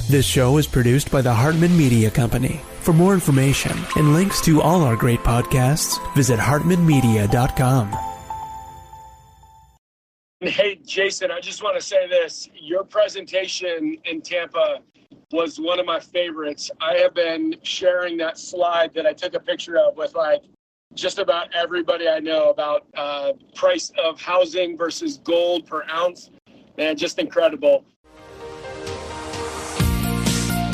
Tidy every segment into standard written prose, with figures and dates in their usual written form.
This show is produced by the Hartman Media Company. For more information and links to all our great podcasts, visit hartmanmedia.com. Hey, Jason, I just want to say this. Your presentation in Tampa was one of my favorites. I have been sharing that slide that I took a picture of with just about everybody I know about price of housing versus gold per ounce. Man, just incredible.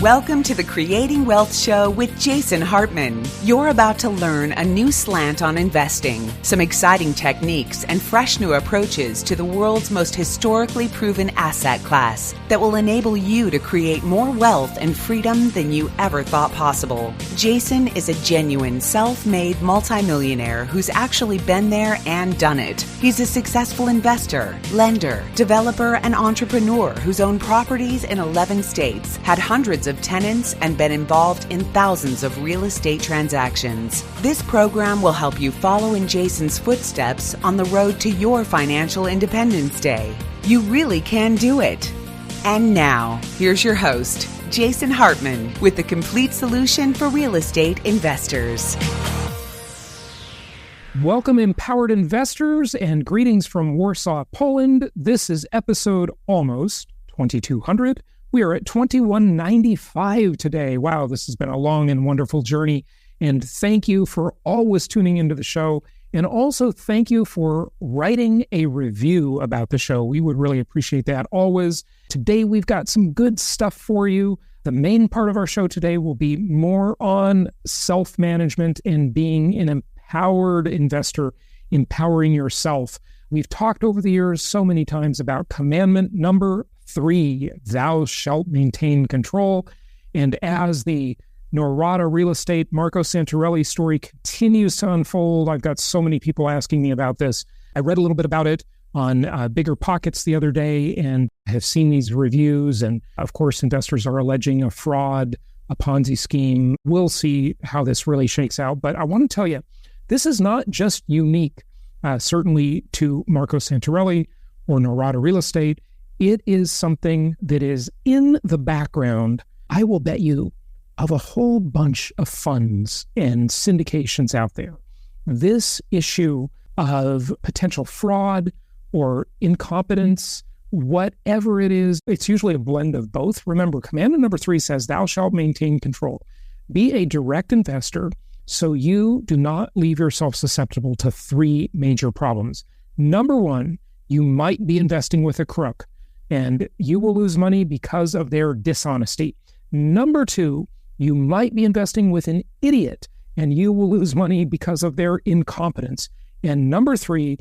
Welcome to the Creating Wealth Show with Jason Hartman. You're about to learn a new slant on investing, some exciting techniques, and fresh new approaches to the world's most historically proven asset class that will enable you to create more wealth and freedom than you ever thought possible. Jason is a genuine self-made multimillionaire who's actually been there and done it. He's a successful investor, lender, developer, and entrepreneur who's owned properties in 11 states, had hundreds of tenants, and been involved in thousands of real estate transactions. This program will help you follow in Jason's footsteps on the road to your financial independence day. You really can do it. And now, here's your host, Jason Hartman, with the complete solution for real estate investors. Welcome, empowered investors, and greetings from Warsaw, Poland. This is episode almost 2200. We are at 2195 today. Wow, this has been a long and wonderful journey. And thank you for always tuning into the show. And also thank you for writing a review about the show. We would really appreciate that always. Today, we've got some good stuff for you. The main part of our show today will be more on self-management and being an empowered investor, empowering yourself. We've talked over the years so many times about commandment number 3, thou shalt maintain control. And as the Norada Real Estate Marco Santarelli story continues to unfold, I've got so many people asking me about this. I read a little bit about it on Bigger Pockets the other day and have seen these reviews. And of course, investors are alleging a fraud, a Ponzi scheme. We'll see how this really shakes out. But I want to tell you, this is not just unique, certainly to Marco Santarelli or Norada Real Estate. It is something that is in the background, I will bet you, of a whole bunch of funds and syndications out there. This issue of potential fraud or incompetence, whatever it is, it's usually a blend of both. Remember, commandment number 3 says, thou shalt maintain control. Be a direct investor so you do not leave yourself susceptible to 3 major problems. Number 1, you might be investing with a crook, and you will lose money because of their dishonesty. Number 2, you might be investing with an idiot, and you will lose money because of their incompetence. And number 3,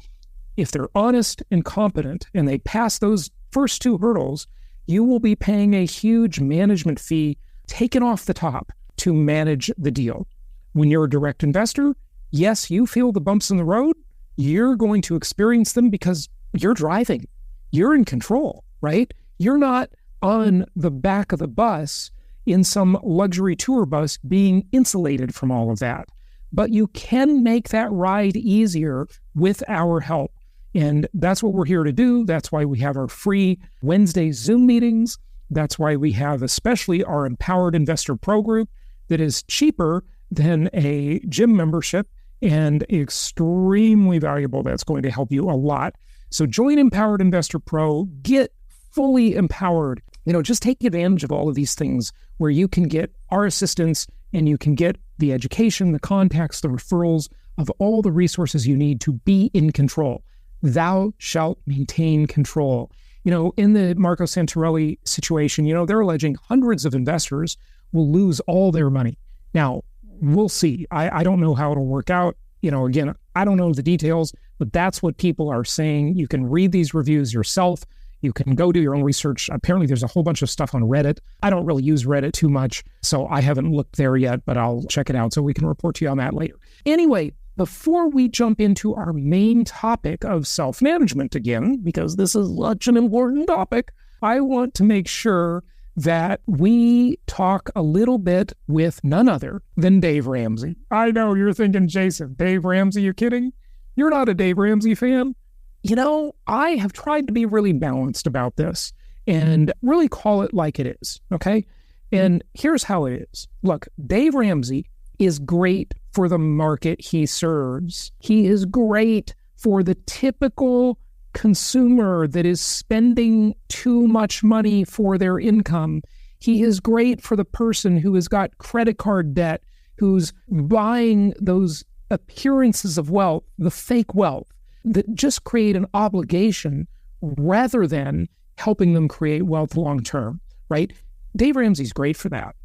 if they're honest and competent, and they pass those first 2 hurdles, you will be paying a huge management fee taken off the top to manage the deal. When you're a direct investor, yes, you feel the bumps in the road. You're going to experience them because you're driving. You're in control, right? You're not on the back of the bus in some luxury tour bus being insulated from all of that. But you can make that ride easier with our help. And that's what we're here to do. That's why we have our free Wednesday Zoom meetings. That's why we have especially our Empowered Investor Pro group that is cheaper than a gym membership and extremely valuable. That's going to help you a lot. So join Empowered Investor Pro, get fully empowered. Just take advantage of all of these things where you can get our assistance and you can get the education, the contacts, the referrals of all the resources you need to be in control. Thou shalt maintain control. In the Marco Santarelli situation, they're alleging hundreds of investors will lose all their money. Now, we'll see. I don't know how it'll work out. Again, I don't know the details, but that's what people are saying. You can read these reviews yourself. You can go do your own research. Apparently, there's a whole bunch of stuff on Reddit. I don't really use Reddit too much, so I haven't looked there yet, but I'll check it out so we can report to you on that later. Anyway, before we jump into our main topic of self-management again, because this is such an important topic, I want to make sure that we talk a little bit with none other than Dave Ramsey. I know you're thinking, Jason, Dave Ramsey, you kidding? You're not a Dave Ramsey fan? I have tried to be really balanced about this and really call it like it is, okay? And here's how it is. Look, Dave Ramsey is great for the market he serves. He is great for the typical consumer that is spending too much money for their income. He is great for the person who has got credit card debt, who's buying those appearances of wealth, the fake wealth, that just create an obligation rather than helping them create wealth long term, right? Dave Ramsey's great for that.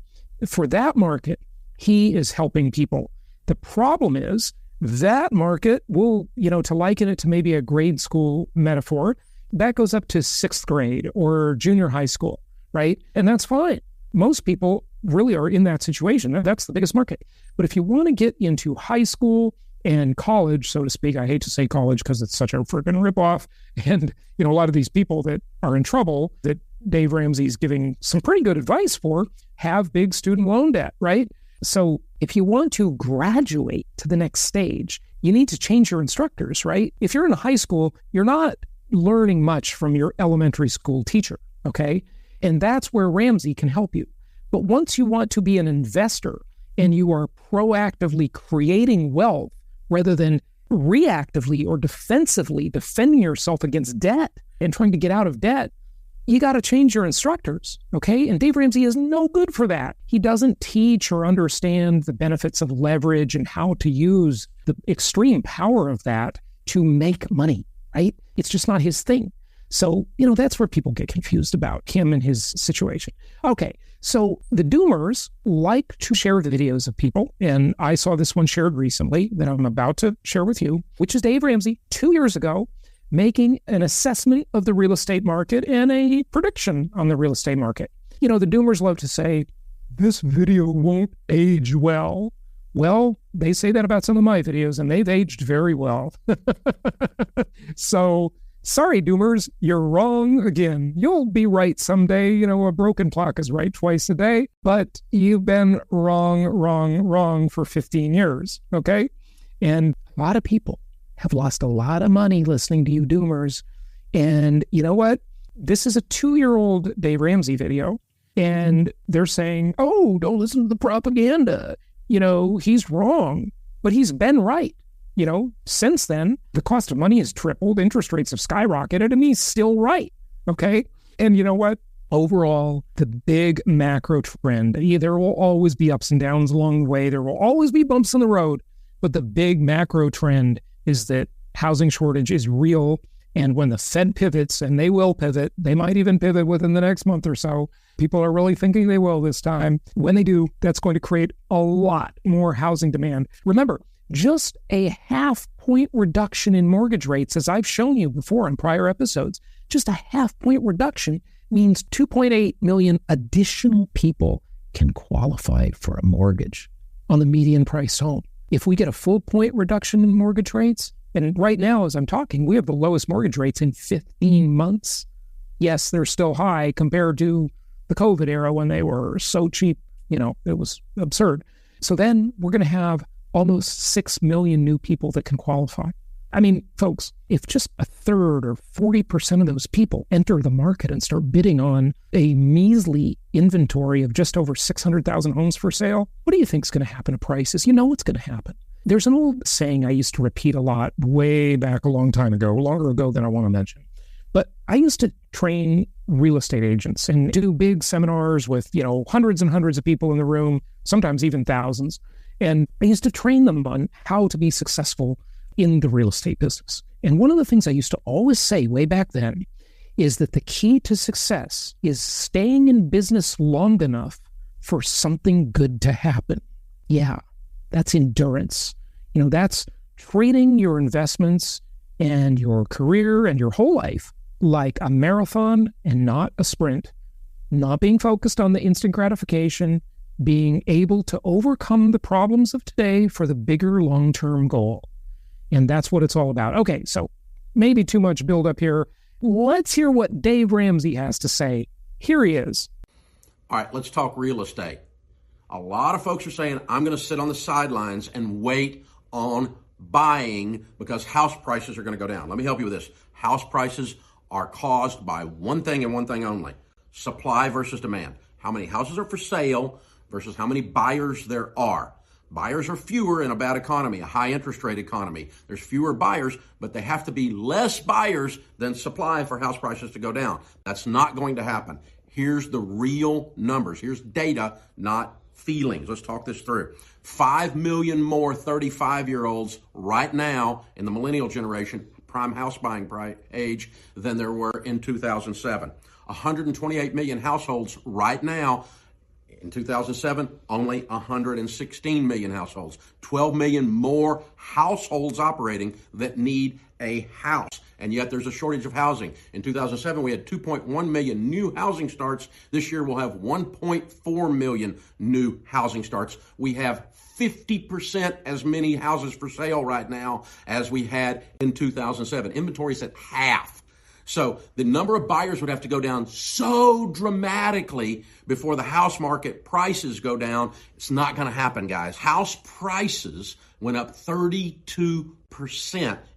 For that market, he is helping people. The problem is that market will, to liken it to maybe a grade school metaphor, that goes up to 6th grade or junior high school, right? And that's fine. Most people really are in that situation. That's the biggest market. But if you want to get into high school and college, so to speak, I hate to say college because it's such a freaking ripoff. And, a lot of these people that are in trouble that Dave Ramsey's giving some pretty good advice for have big student loan debt, right? So if you want to graduate to the next stage, you need to change your instructors, right? If you're in high school, you're not learning much from your elementary school teacher, okay? And that's where Ramsey can help you. But once you want to be an investor and you are proactively creating wealth rather than reactively or defensively defending yourself against debt and trying to get out of debt, you got to change your instructors, okay? And Dave Ramsey is no good for that. He doesn't teach or understand the benefits of leverage and how to use the extreme power of that to make money, right? It's just not his thing. So, that's where people get confused about him and his situation. Okay, so the doomers like to share the videos of people, and I saw this one shared recently that I'm about to share with you, which is Dave Ramsey 2 years ago making an assessment of the real estate market and a prediction on the real estate market. The doomers love to say, this video won't age well. Well, they say that about some of my videos, and they've aged very well. So, sorry, doomers, you're wrong again. You'll be right someday. A broken clock is right twice a day, but you've been wrong for 15 years, okay? And a lot of people have lost a lot of money listening to you doomers. And you know what? This is a 2-year-old Dave Ramsey video, and they're saying, oh, don't listen to the propaganda. He's wrong, but he's been right. Since then, the cost of money has tripled, interest rates have skyrocketed, and he's still right, okay? And you know what? Overall, the big macro trend, there will always be ups and downs along the way. There will always be bumps in the road, but the big macro trend is that housing shortage is real. And when the Fed pivots, and they will pivot, they might even pivot within the next month or so. People are really thinking they will this time. When they do, that's going to create a lot more housing demand. Remember, just a 0.5-point reduction in mortgage rates, as I've shown you before in prior episodes, just a 0.5-point reduction means 2.8 million additional people can qualify for a mortgage on the median price home. If we get a full point reduction in mortgage rates, and right now, as I'm talking, we have the lowest mortgage rates in 15 months. Yes, they're still high compared to the COVID era when they were so cheap. It was absurd. So then we're going to have almost 6 million new people that can qualify. I mean, folks, if just a third or 40% of those people enter the market and start bidding on a measly inventory of just over 600,000 homes for sale, what do you think is going to happen to prices? You know what's going to happen. There's an old saying I used to repeat a lot way back a long time ago, longer ago than I want to mention. But I used to train real estate agents and do big seminars with, hundreds and hundreds of people in the room, sometimes even thousands. And I used to train them on how to be successful in the real estate business. And one of the things I used to always say way back then is that the key to success is staying in business long enough for something good to happen. Yeah, that's endurance. That's treating your investments and your career and your whole life like a marathon and not a sprint, not being focused on the instant gratification, being able to overcome the problems of today for the bigger long-term goal. And that's what it's all about. Okay, so maybe too much build-up here. Let's hear what Dave Ramsey has to say. Here he is. All right, let's talk real estate. A lot of folks are saying, I'm going to sit on the sidelines and wait on buying because house prices are going to go down. Let me help you with this. House prices are caused by one thing and one thing only: supply versus demand. how many houses are for sale versus how many buyers there are. Buyers are fewer in a bad economy, a high interest rate economy. There's fewer buyers, but they have to be less buyers than supply for house prices to go down. That's not going to happen. Here's the real numbers. Here's data, not feelings. Let's talk this through. 5 million more 35-year-olds right now in the millennial generation, prime house buying age, than there were in 2007. 128 million households right now. In 2007, only 116 million households. 12 million more households operating that need a house. And yet there's a shortage of housing. In 2007, we had 2.1 million new housing starts. This year, we'll have 1.4 million new housing starts. We have 50% as many houses for sale right now as we had in 2007. Inventory's at half. So the number of buyers would have to go down so dramatically before the house market prices go down. It's not going to happen, guys. House prices went up 32%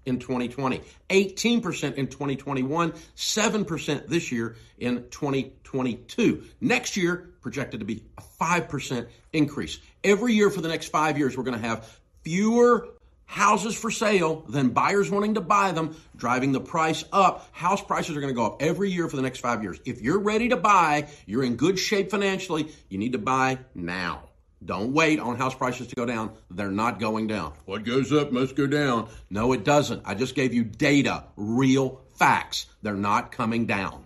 in 2020, 18% in 2021, 7% this year in 2022. Next year, projected to be a 5% increase. Every year for the next 5 years, we're going to have fewer houses for sale than buyers wanting to buy them, driving the price up. House prices are going to go up every year for the next 5 years. If you're ready to buy, you're in good shape financially, you need to buy now. Don't wait on house prices to go down. They're not going down. What goes up must go down. No, it doesn't. I just gave you data, real facts. They're not coming down.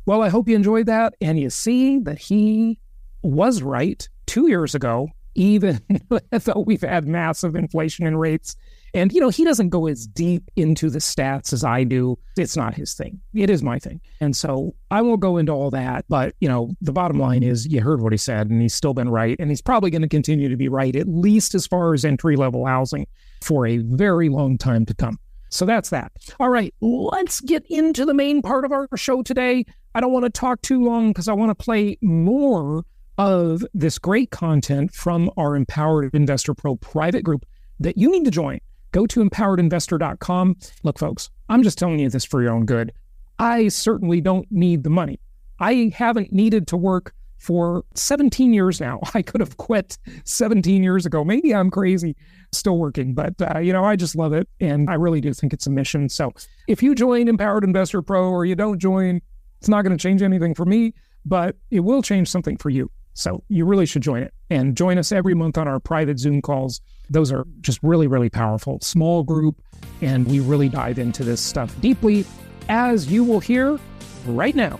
Well, I hope you enjoyed that. And you see that he was right 2 years ago, even though we've had massive inflation in rates. And, you know, he doesn't go as deep into the stats as I do. It's not his thing. It is my thing. And so I won't go into all that. But, you know, the bottom line is you heard what he said, and he's still been right. And he's probably going to continue to be right, at least as far as entry-level housing, for a very long time to come. So that's that. All right, let's get into the main part of our show today. I don't want to talk too long because I want to play more of this great content from our Empowered Investor Pro private group that you need to join. Go to empoweredinvestor.com. Look, folks, I'm just telling you this for your own good. I certainly don't need the money. I haven't needed to work for 17 years now. I could have quit 17 years ago. Maybe I'm crazy still working, but you know, I just love it. And I really do think it's a mission. So if you join Empowered Investor Pro or you don't join, it's not going to change anything for me, but it will change something for you. So you really should join it and join us every month on our private Zoom calls. Those are just really, really powerful. Small group, and we really dive into this stuff deeply, as you will hear right now.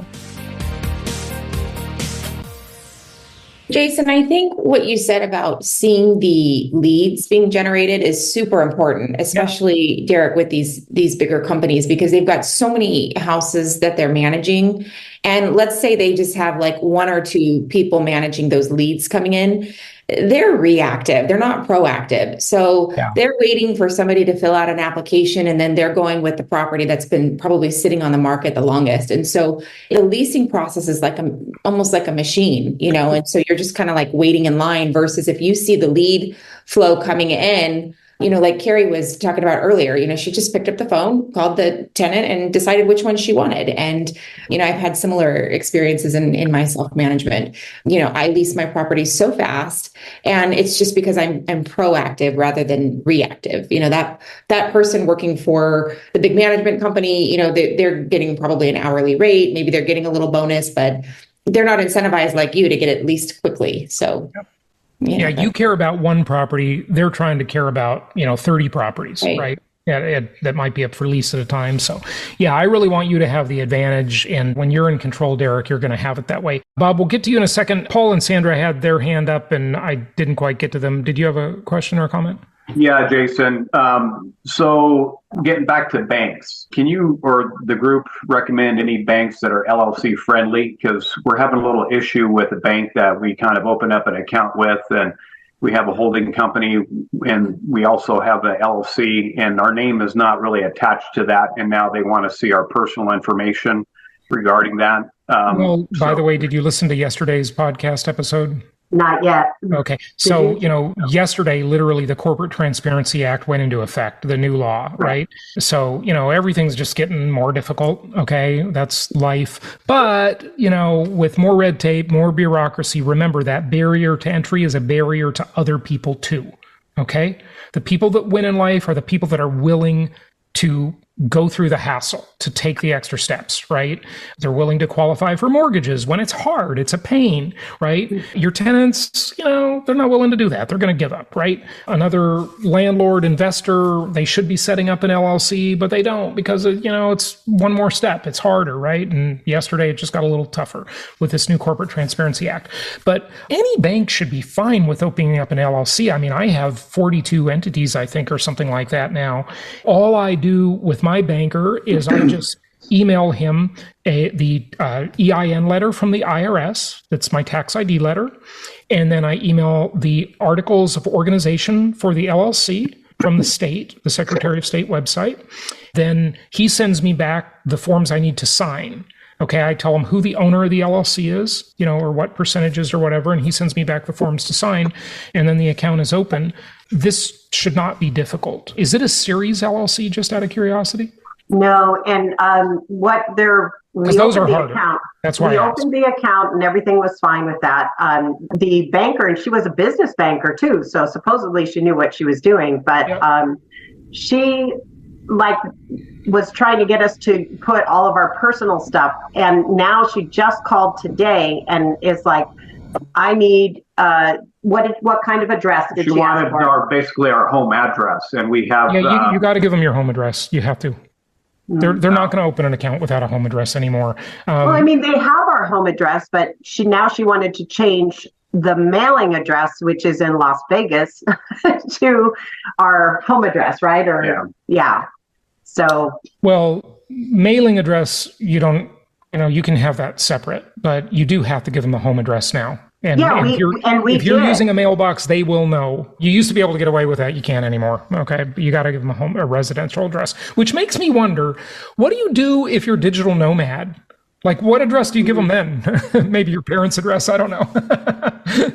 Jason, I think what you said about seeing the leads being generated is super important, especially, Derek, with these bigger companies, because they've got so many houses that they're managing. And let's say they just have like one or two people managing those leads coming in. They're reactive. They're not proactive. So they're waiting for somebody to fill out an application, and then they're going with the property that's been probably sitting on the market the longest. And so the leasing process is like almost like a machine, you know, and so you're just kind of like waiting in line versus if you see the lead flow coming in, you know, like Carrie was talking about earlier, you know, she just picked up the phone, called the tenant and decided which one she wanted. And, you know, I've had similar experiences in my self-management. You know, I lease my property so fast, and it's just because I'm proactive rather than reactive. You know, that person working for the big management company, you know, they're getting probably an hourly rate. Maybe they're getting a little bonus, but they're not incentivized like you to get it leased quickly. So yeah, you care about one property. They're trying to care about, 30 properties, right? Yeah, that might be up for lease at a time. So yeah, I really want you to have the advantage. And when you're in control, Derek, you're going to have it that way. Bob, we'll get to you in a second. Paul and Sandra had their hand up and I didn't quite get to them. Did you have a question or a comment? Yeah, Jason. So getting back to banks, can you or the group recommend any banks that are LLC friendly? Because we're having a little issue with a bank that we kind of opened up an account with, and we have a holding company, and we also have an LLC, and our name is not really attached to that. And now they want to see our personal information regarding that. By the way, did you listen to yesterday's podcast episode? Not yet. Okay. So, yesterday, literally the Corporate Transparency Act went into effect, the new law, right? So, everything's just getting more difficult. Okay. That's life. But, with more red tape, more bureaucracy, remember that barrier to entry is a barrier to other people too. Okay. The people that win in life are the people that are willing to go through the hassle, to take the extra steps, right? They're willing to qualify for mortgages when it's hard, it's a pain, right? Your tenants, they're not willing to do that. They're going to give up, right? Another landlord, investor, they should be setting up an LLC, but they don't because, it's one more step. It's harder, right? And yesterday it just got a little tougher with this new Corporate Transparency Act. But any bank should be fine with opening up an LLC. I mean, I have 42 entities, I think, or something like that now. All I do with my banker is I just email him the EIN letter from the IRS. That's my tax ID letter. And then I email the articles of organization for the LLC from the state, the Secretary of State website. Then he sends me back the forms I need to sign. Okay, I tell him who the owner of the LLC is, or what percentages or whatever, and he sends me back the forms to sign, and then the account is open. This should not be difficult. Is it a series LLC, just out of curiosity? No, and because those are harder. That's why we opened the account and everything was fine with that. The banker, and she was a business banker too, so supposedly she knew what she was doing, but she was trying to get us to put all of our personal stuff, and now she just called today and is like, I need what kind of address did she wanted ask for? basically our home address, and we have you got to give them your home address. You have to. They're not going to open an account without a home address anymore. Well, I mean, they have our home address, but she wanted to change the mailing address, which is in Las Vegas, to our home address, right? So, well, mailing address, you don't, you can have that separate, but you do have to give them a home address now. And if you're using a mailbox, they will know. You used to be able to get away with that. You can't anymore. Okay. You got to give them a residential address, which makes me wonder, what do you do if you're a digital nomad? Like, what address do you give them then? Maybe your parents' address. I don't know.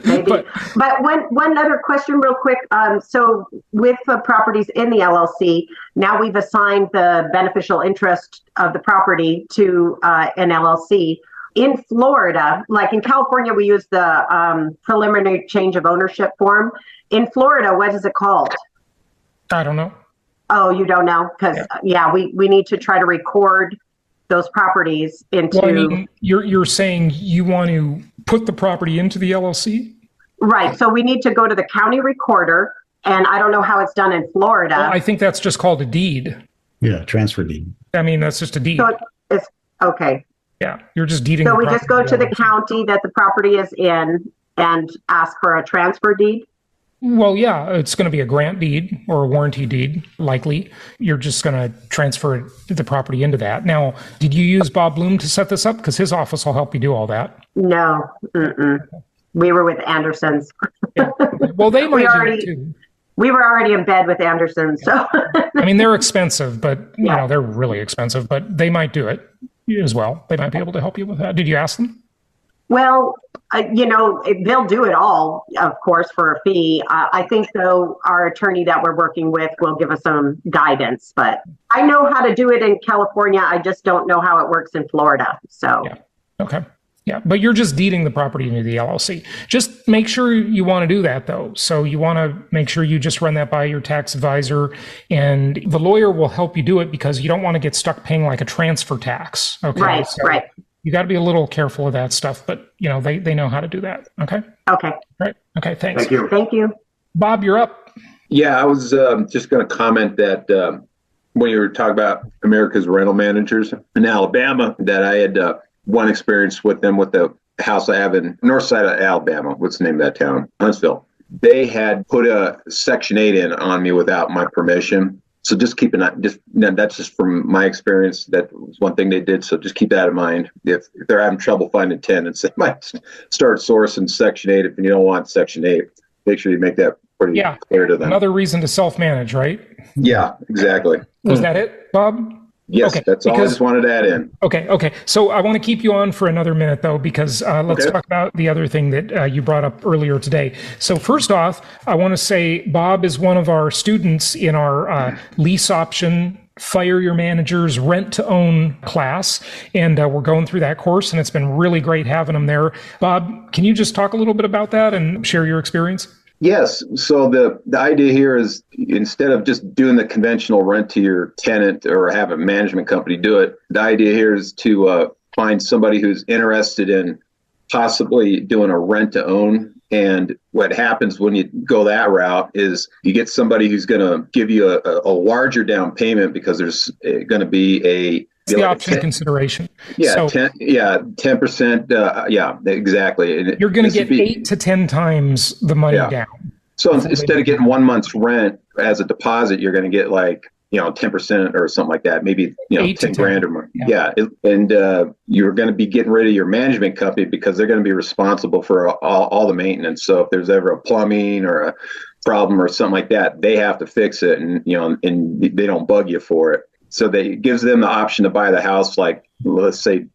Maybe. But one other question real quick. So with the properties in the LLC, now we've assigned the beneficial interest of the property to an LLC. In Florida, like in California, we use the preliminary change of ownership form. In Florida, what is it called? I don't know. Oh, you don't know? Because, we need to try to record those properties into... Well, I mean, you're saying you want to put the property into the LLC? Right. So we need to go to the county recorder, and I don't know how it's done in Florida. Well, I think that's just called a deed. Yeah, transfer deed. I mean, that's just a deed. So it's okay. Yeah, you're just deeding. So we just go to the county that the property is in and ask for a transfer deed? Well, yeah, it's going to be a grant deed or a warranty deed, likely. You're just going to transfer the property into that. Now, did you use Bob Bloom to set this up? Because his office will help you do all that. No. We were with Andersons. Yeah. Well, they might do it too. We were already in bed with Andersons. So. I mean, they're expensive, but they're really expensive, but they might do it as well. They might be able to help you with that. Did you ask them? Well, they'll do it all, of course, for a fee. I think, though, our attorney that we're working with will give us some guidance. But I know how to do it in California. I just don't know how it works in Florida. So, yeah. Okay. Yeah. But you're just deeding the property into the LLC. Just make sure you want to do that, though. So you want to make sure you just run that by your tax advisor, and the lawyer will help you do it because you don't want to get stuck paying like a transfer tax. Okay. Right. Right. You got to be a little careful of that stuff, but they know how to do that. Okay. Okay. Right. Okay. Thanks. Thank you. Bob, you're up. Yeah, I was just going to comment that when you were talking about America's rental managers in Alabama, that I had one experience with them with the house I have in north side of Alabama. What's the name of that town? Huntsville. They had put a Section 8 in on me without my permission. So just keep an eye. That's just from my experience. That was one thing they did. So just keep that in mind. If they're having trouble finding tenants, they might start sourcing Section 8. If you don't want Section 8, make sure you make that pretty clear to them. Another reason to self-manage, right? Yeah, exactly. Was that it, Bob? Yes, Okay, that's all I just wanted to add in. Okay. So I want to keep you on for another minute, though, because let's talk about the other thing that you brought up earlier today. So first off, I want to say Bob is one of our students in our lease option Fire Your Managers Rent to Own class. And we're going through that course, and it's been really great having him there. Bob, can you just talk a little bit about that and share your experience? Yes. So the idea here is, instead of just doing the conventional rent to your tenant or have a management company do it, the idea here is to find somebody who's interested in possibly doing a rent to own. And what happens when you go that route is you get somebody who's going to give you a larger down payment, because there's going to be it's the option consideration. Yeah, so, 10%. Yeah, exactly. And you're going to get 8 to 10 times the money down. So instead of getting 1 month's rent as a deposit, you're going to get 10% or something like that, maybe 10 grand or more. Yeah. And you're going to be getting rid of your management company, because they're going to be responsible for all the maintenance. So if there's ever a plumbing or a problem or something like that, they have to fix it, and they don't bug you for it. So it gives them the option to buy the house, let's say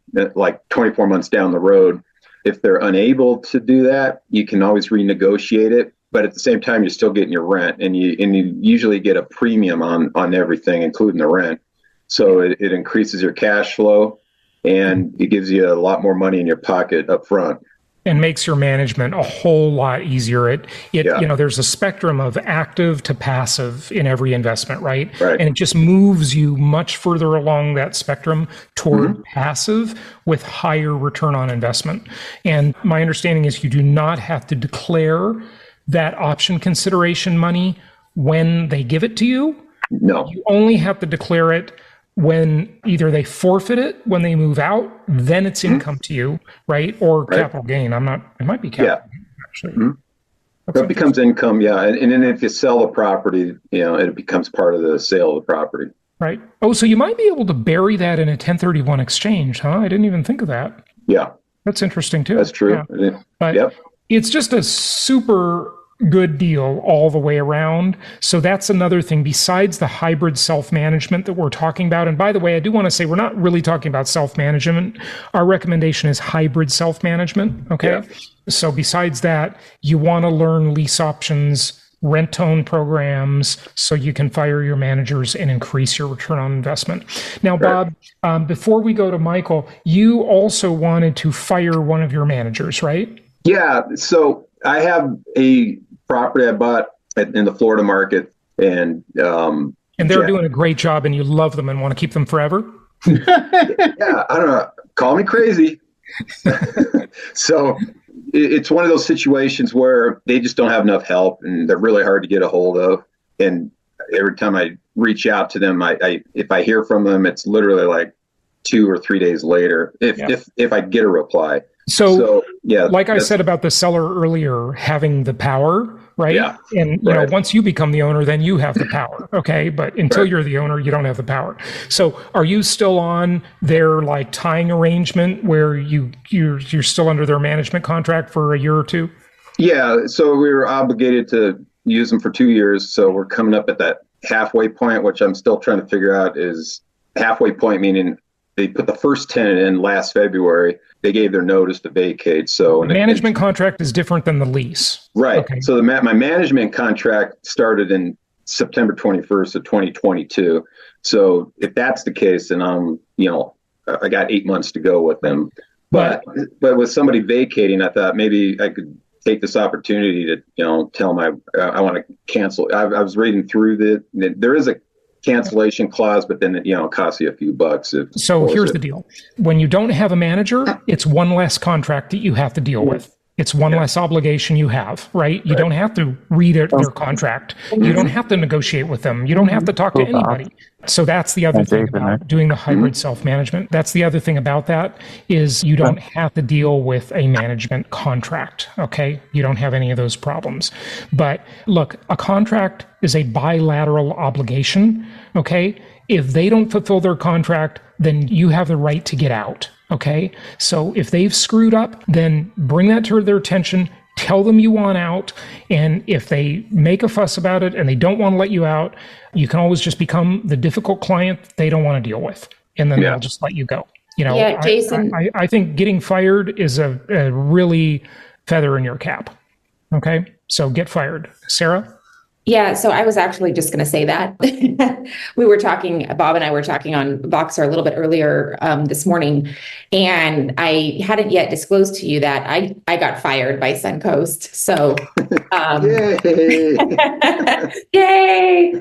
24 months down the road. If they're unable to do that, you can always renegotiate it. But at the same time, you're still getting your rent, and you usually get a premium on everything, including the rent. So it increases your cash flow, and it gives you a lot more money in your pocket up front. And makes your management a whole lot easier. There's a spectrum of active to passive in every investment, right? And it just moves you much further along that spectrum toward passive with higher return on investment. And my understanding is you do not have to declare that option consideration money when they give it to you. No. You only have to declare it when either they forfeit it when they move out, then it's income to you, right? Or capital gain. It might be capital gain, actually. That becomes income, And then if you sell the property, it becomes part of the sale of the property. Right. Oh, so you might be able to bury that in a 1031 exchange, huh? I didn't even think of that. Yeah. That's interesting, too. That's true. Yeah. But it's just a super good deal all the way around. So that's another thing besides the hybrid self-management that we're talking about. And by the way, I do want to say we're not really talking about self-management. Our recommendation is hybrid self-management. Okay. Yeah. So besides that, you want to learn lease options, rent-to-own programs, so you can fire your managers and increase your return on investment. Now, Bob, before we go to Michael, you also wanted to fire one of your managers, right? Yeah. So I have a property I bought in the Florida market, and they're doing a great job, and you love them and want to keep them forever. Yeah, I don't know. Call me crazy. So it's one of those situations where they just don't have enough help, and they're really hard to get a hold of. And every time I reach out to them, if I hear from them, it's literally 2 or 3 days later, if I get a reply. So like I said about the seller earlier, having the power, right? Yeah. And once you become the owner, then you have the power. Okay. But until you're the owner, you don't have the power. So are you still on their tying arrangement where you're still under their management contract for a year or two? Yeah. So we were obligated to use them for 2 years. So we're coming up at that halfway point, which I'm still trying to figure out is halfway point, meaning they put the first tenant in last February. They gave their notice to vacate. So the management contract is different than the lease. Right. Okay. So my management contract started in September 21st of 2022. So if that's the case, then I got 8 months to go with them. But with somebody vacating, I thought maybe I could take this opportunity to tell them I want to cancel. I was reading through there is a cancellation clause, but then it costs you a few bucks. So here's the deal. When you don't have a manager, it's one less contract that you have to deal with. It's one less obligation you have, right? You don't have to read their contract. You don't have to negotiate with them. You don't have to talk to anybody. So that's the other thing about doing the hybrid self-management. That's the other thing about that is you don't have to deal with a management contract, okay? You don't have any of those problems. But look, a contract is a bilateral obligation, okay? If they don't fulfill their contract, then you have the right to get out. Okay, so if they've screwed up, then bring that to their attention, tell them you want out. And if they make a fuss about it and they don't want to let you out, you can always just become the difficult client they don't want to deal with. And then they'll just let you go. Yeah, Jason. I think getting fired is a really feather in your cap. Okay. So get fired. Sarah? Yeah, so I was actually just going to say that. Bob and I were talking on Voxer a little bit earlier this morning, and I hadn't yet disclosed to you that I got fired by Suncoast. So, yay!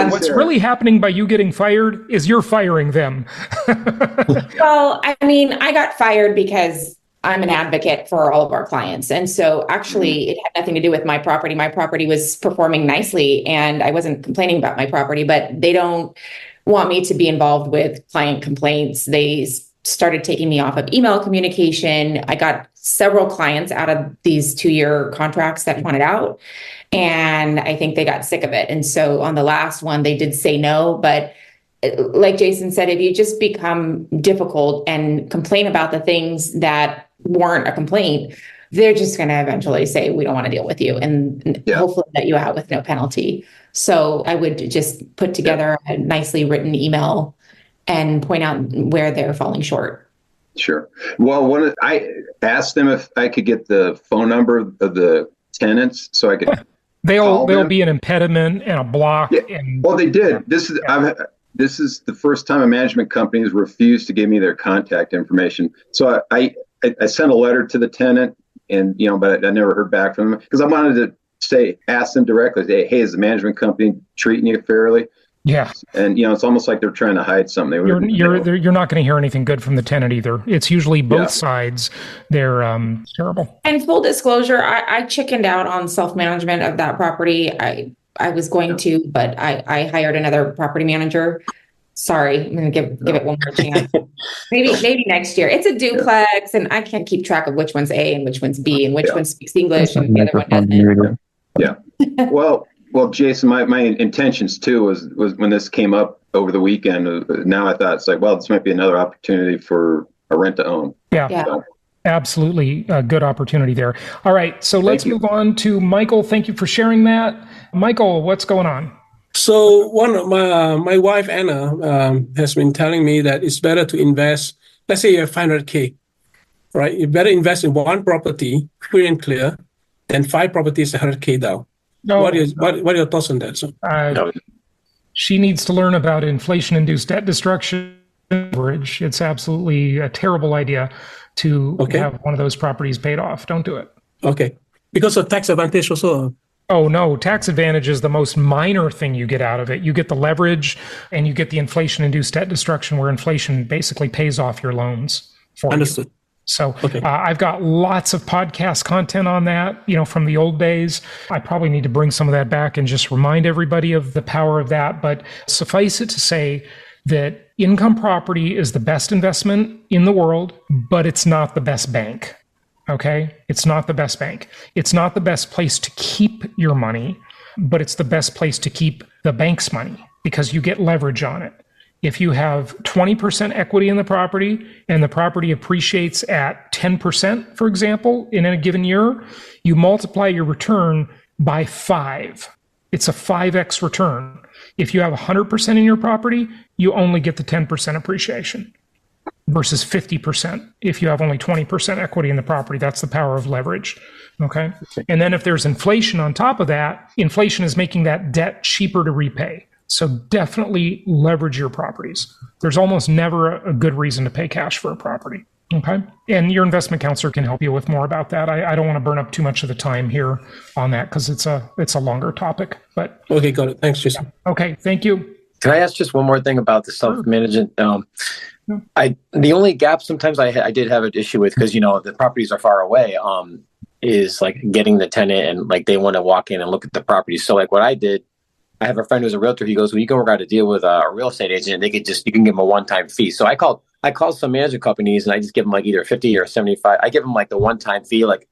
What's really happening by you getting fired is you're firing them. Well, I mean, I got fired because I'm an advocate for all of our clients. And so actually it had nothing to do with my property. My property was performing nicely and I wasn't complaining about my property, but they don't want me to be involved with client complaints. They started taking me off of email communication. I got several clients out of these 2-year contracts that wanted out. And I think they got sick of it. And so on the last one, they did say no, but like Jason said, if you just become difficult and complain about the things that weren't a complaint, they're just going to eventually say, we don't want to deal with you, and hopefully let you out with no penalty. So I would just put together a nicely written email and point out where they're falling short. Sure. Well, I asked them if I could get the phone number of the tenants so I could they'll be an impediment and a block. Yeah. Well, they did. This is the first time a management company has refused to give me their contact information. So I sent a letter to the tenant, and but I never heard back from them because I wanted to ask them directly, say, hey, is the management company treating you fairly? Yeah. And it's almost like they're trying to hide something. You're not going to hear anything good from the tenant either. It's usually both sides. They're terrible. And full disclosure, I chickened out on self-management of that property. I was going to, but I hired another property manager. Sorry, I'm going to give it one more chance. Maybe next year. It's a duplex, and I can't keep track of which one's A and which one's B and which one speaks English and the other one doesn't. Yeah. Well, Jason, my intentions too was when this came up over the weekend. Now I thought it's like, well, this might be another opportunity for a rent to own. Yeah. So. Absolutely a good opportunity there. All right, so let's move on to Michael. Thank you for sharing that. Michael, what's going on? So one of my wife, Anna, has been telling me that it's better to invest, let's say you have $500K, right? You better invest in one property, free and clear, than 5 properties, $100K down. What are your thoughts on that? So, she needs to learn about inflation-induced debt destruction. It's absolutely a terrible idea to have one of those properties paid off. Don't do it. Okay. Because of tax advantage also. Oh, no. Tax advantage is the most minor thing you get out of it. You get the leverage and you get the inflation-induced debt destruction where inflation basically pays off your loans for Understood. you. So I've got lots of podcast content on that, from the old days. I probably need to bring some of that back and just remind everybody of the power of that. But suffice it to say that income property is the best investment in the world, but it's not the best bank. Okay? It's not the best bank. It's not the best place to keep your money, but it's the best place to keep the bank's money because you get leverage on it. If you have 20% equity in the property and the property appreciates at 10%, for example, in a given year, you multiply your return by 5. It's a 5x return. If you have 100% in your property, you only get the 10% appreciation versus 50% if you have only 20% equity in the property. That's the power of leverage. Okay. And then if there's inflation on top of that, inflation is making that debt cheaper to repay. So definitely leverage your properties. There's almost never a good reason to pay cash for a property. Okay. And your investment counselor can help you with more about that. I don't want to burn up too much of the time here on that because it's a longer topic. But okay, got it. Thanks, Jason. Yeah. Okay, thank you. Can I ask just one more thing about the self-management? The only gap sometimes I did have an issue with because the properties are far away. Is like getting the tenant and like they want to walk in and look at the property. So like what I did. I have a friend who's a realtor. He goes, well, you can work out a deal with a real estate agent. And you can give them a one-time fee. So I called some management companies and I just give them like either 50 or 75. I give them like the one-time fee, like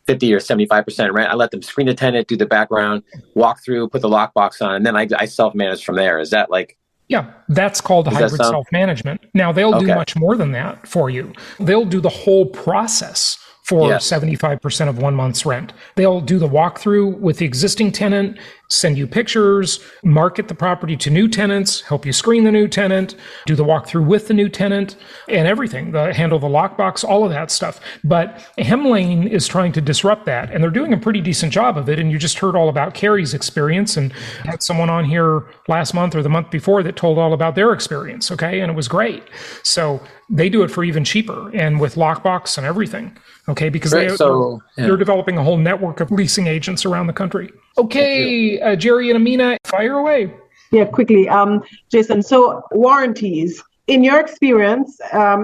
50 or 75% rent. I let them screen the tenant, do the background, walk through, put the lockbox on, and then I self-manage from there. Is that like? Yeah, that's called hybrid self-management. Now they'll do much more than that for you. They'll do the whole process for Yes. 75% of 1 month's rent. They'll do the walkthrough with the existing tenant, send you pictures, market the property to new tenants, help you screen the new tenant, do the walkthrough with the new tenant, and everything, handle the lockbox, all of that stuff. But Hemlane is trying to disrupt that, and they're doing a pretty decent job of it. And you just heard all about Carrie's experience, and had someone on here last month or the month before that told all about their experience, okay? And it was great. So they do it for even cheaper and with lockbox and everything. Okay, because they're developing a whole network of leasing agents around the country. Okay, Jerry and Amina, fire away. Yeah, quickly. Jason, so warranties. In your experience,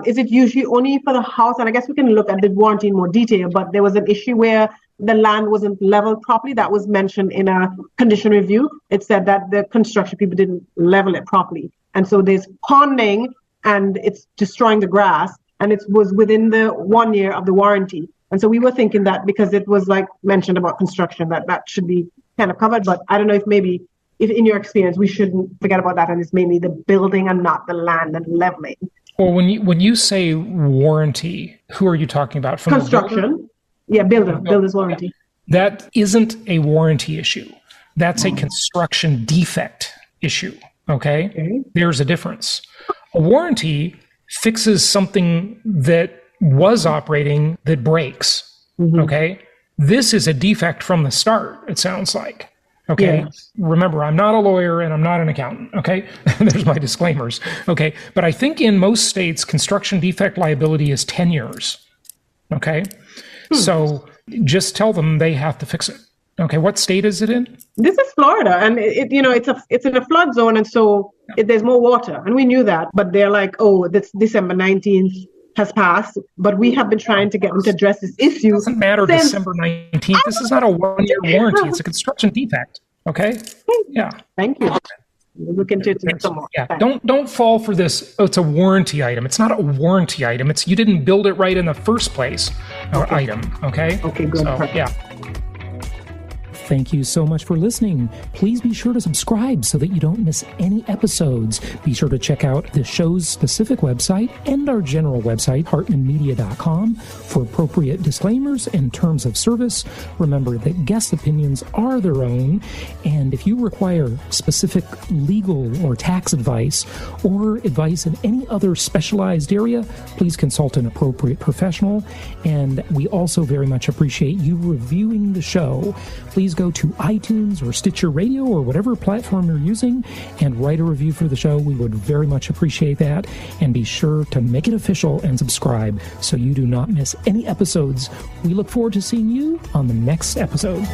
is it usually only for the house? And I guess we can look at the warranty in more detail, but there was an issue where the land wasn't leveled properly. That was mentioned in a condition review. It said that the construction people didn't level it properly. And so there's ponding and it's destroying the grass. And it was within the 1 year of the warranty. And so we were thinking that because it was like mentioned about construction, that should be kind of covered. But I don't know if in your experience, we shouldn't forget about that. And it's mainly the building and not the land and leveling. Well, when you say warranty, who are you talking about? From construction? Yeah, builder's warranty. That isn't a warranty issue. That's a construction defect issue. Okay? There's a difference. A warranty fixes something that was operating that breaks. Okay? This is a defect from the start, it sounds like. Okay? Yeah. Remember, I'm not a lawyer and I'm not an accountant. Okay? There's my disclaimers. Okay? But I think in most states, construction defect liability is 10 years. Okay? So just tell them they have to fix it. Okay, what state is it in? This is Florida, and it's in a flood zone, and so there's more water, and we knew that. But they're like, oh, this December 19th has passed, but we have been trying to get them to address this issue. It doesn't matter December 19th. This is not a 1 year warranty. It's a construction defect. Okay? Yeah. Thank you. We'll look into it some more. Yeah. Don't fall for this. Oh, it's a warranty item. It's not a warranty item. It's you didn't build it right in the first place. Item. Okay. Okay. Good. So, yeah. Thank you so much for listening. Please be sure to subscribe so that you don't miss any episodes. Be sure to check out the show's specific website and our general website, hartmanmedia.com, for appropriate disclaimers and terms of service. Remember that guest opinions are their own, and if you require specific legal or tax advice or advice in any other specialized area, please consult an appropriate professional. And we also very much appreciate you reviewing the show. Please go to iTunes or Stitcher Radio or whatever platform you're using and write a review for the show. We would very much appreciate that. And be sure to make it official and subscribe so you do not miss any episodes. We look forward to seeing you on the next episode.